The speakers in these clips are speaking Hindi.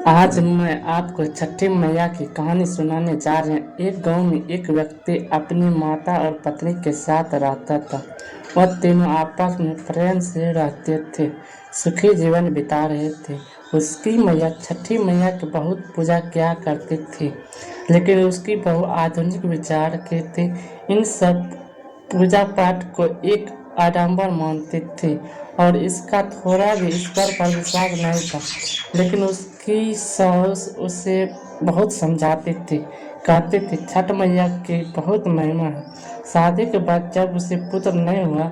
आज मैं आपको छठी मैया की कहानी सुनाने जा रहे हैं। एक गांव में एक व्यक्ति अपनी माता और पत्नी के साथ रहता था। वह तीनों आपस में प्रेम से रहते थे, सुखी जीवन बिता रहे थे। उसकी मैया छठी मैया की बहुत पूजा किया करती थी, लेकिन उसकी बहू आधुनिक विचार के थे। इन सब पूजा पाठ को एक आडंबर मानती थी और इसका थोड़ा भी ईश्वर पर विश्वास नहीं था। लेकिन उसकी सास उसे बहुत समझाती थी, कहती थी छठ मैया की बहुत महिमा है। शादी के बाद जब उसे पुत्र नहीं हुआ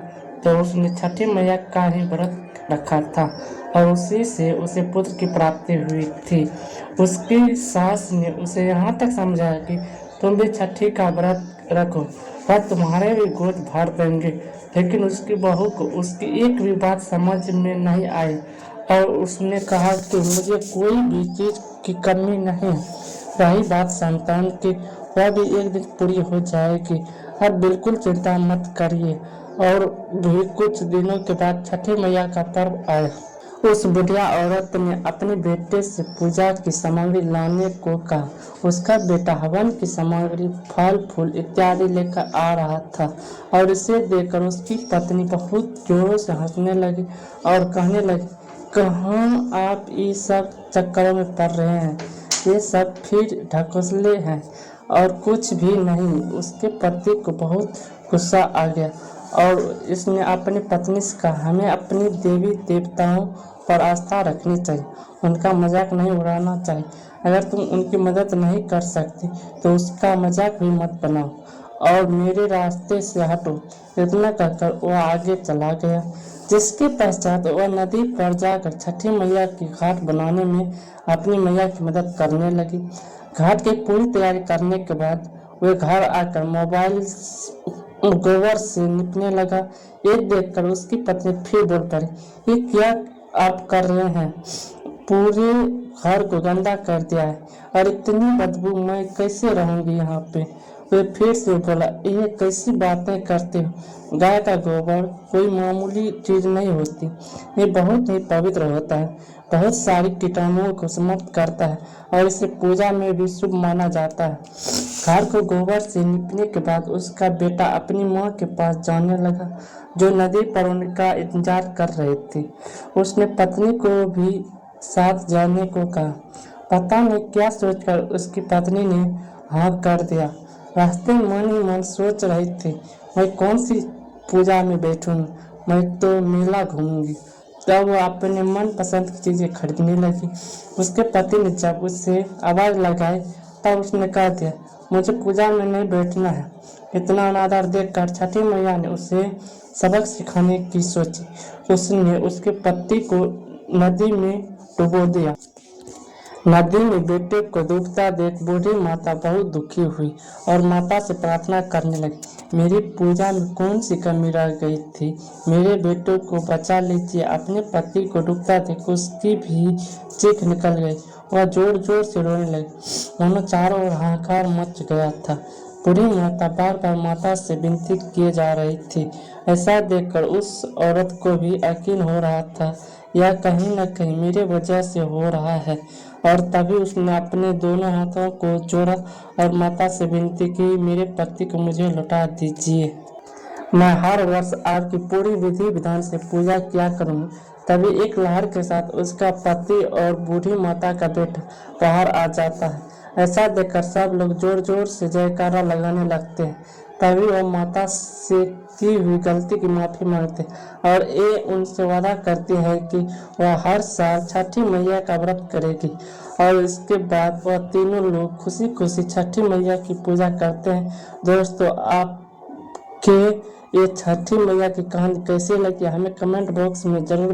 तो उसने छठी मैया का ही व्रत रखा था और उसी से उसे पुत्र की प्राप्ति हुई थी। उसकी सास ने उसे यहाँ तक समझाया कि तुम भी छठी का व्रत रखो, वह तुम्हारे भी गोद भर देंगे। लेकिन उसकी बहू को उसकी एक भी बात समझ में नहीं आई और उसने कहा कि मुझे कोई भी चीज़ की कमी नहीं है। रही बात संतान की, वह भी एक दिन पूरी हो जाएगी, और बिल्कुल चिंता मत करिए। और भी कुछ दिनों के बाद छठी मैया का पर्व आया। उस बुढ़िया औरत ने अपने बेटे से पूजा की सामग्री लाने को कहा। उसका बेटा हवन की सामग्री, फल फूल इत्यादि लेकर आ रहा था और इसे देखकर उसकी पत्नी बहुत जोरों से हंसने लगी और कहने लगी, कहाँ आप इस सब चक्करों में पड़ रहे हैं, ये सब फिर ढकोसले हैं और कुछ भी नहीं। उसके पति को बहुत गुस्सा आ गया और इसने अपनी पत्नी से कहा, हमें अपनी देवी देवताओं पर आस्था रखनी चाहिए, उनका मजाक नहीं उड़ाना चाहिए। अगर तुम उनकी मदद नहीं कर सकती तो उसका मजाक भी मत बनाओ और मेरे रास्ते से हटो। इतना कहकर वह आगे चला गया, जिसके पश्चात वह नदी पर जाकर छठी मैया की घाट बनाने में अपनी मैया की मदद करने लगी। घाट की पूरी तैयारी करने के बाद वे घर आकर मोबाइल गोबर से निपने लगा। ये देखकर उसकी पत्नी फिर बोल पड़ी, ये क्या आप कर रहे हैं, पूरे घर को गंदा कर दिया है और इतनी बदबू, मैं कैसे रहूंगी यहाँ पे। वे फिर से बोला, ये कैसी बातें करते हो, गाय का गोबर कोई मामूली चीज नहीं होती, ये बहुत ही पवित्र होता है, बहुत सारी कीटाणुओं को समाप्त करता है और इसे पूजा में भी शुभ माना जाता है। घर को गोबर से निपने के बाद उसका बेटा अपनी माँ के पास जाने लगा, जो नदी पर उनका इंतजार कर रही थी। उसने पत्नी को भी साथ जाने को कहा। पता नहीं क्या सोचकर उसकी पत्नी ने हाँ कर दिया। रास्ते में मन ही मन सोच रही थी, मैं कौन सी पूजा में बैठूं, मैं तो मेला घूमूंगी। तब वो अपने मन पसंद की चीजें खरीदने लगी। उसके पति ने जब उससे आवाज लगाई तब उसने कह दिया, मुझे पूजा में नहीं बैठना है। इतना अनादर देखकर छठी मैया ने उसे सबक सिखाने की सोची। उसने उसके पति को नदी में डुबो दिया। नदी में बेटे को डूबता देख बूढ़ी माता बहुत दुखी हुई और माता से प्रार्थना करने लगी, मेरी पूजा में कौन सी कमी रह गई थी, मेरे बेटे को बचा लीजिए। अपने पति को डूबता देख उसकी भी चीख निकल गई। वह जोर जोर से रोने लगी, मानो चारों ओर हाहाकार मच गया था। बूढ़ी माता बार बार माता से विनती किए जा रही थी। ऐसा देखकर उस औरत को भी यकीन हो रहा था, यह कहीं न कहीं मेरे वजह से हो रहा है। और तभी उसने अपने दोनों हाथों को जोड़ा और माता से विनती की, मेरे पति को मुझे लौटा दीजिए। मैं हर वर्ष आपकी पूरी विधि विधान से पूजा किया करूँगी। तभी एक लहर के साथ उसका पति और बूढ़ी माता का बेटा बाहर आ जाता है। ऐसा देखकर सब लोग जोर जोर से जयकारा लगाने लगते हैं। तभी वह माता से की हुई गलती की माफी मांगते हैं और ये उनसे वादा करती है कि वह हर साल छठी मैया का व्रत करेगी। और इसके बाद वह तीनों लोग खुशी खुशी छठी मैया की पूजा करते हैं। दोस्तों, आपके ये छठी मैया की कहानी कैसी लगी हमें कमेंट बॉक्स में जरूर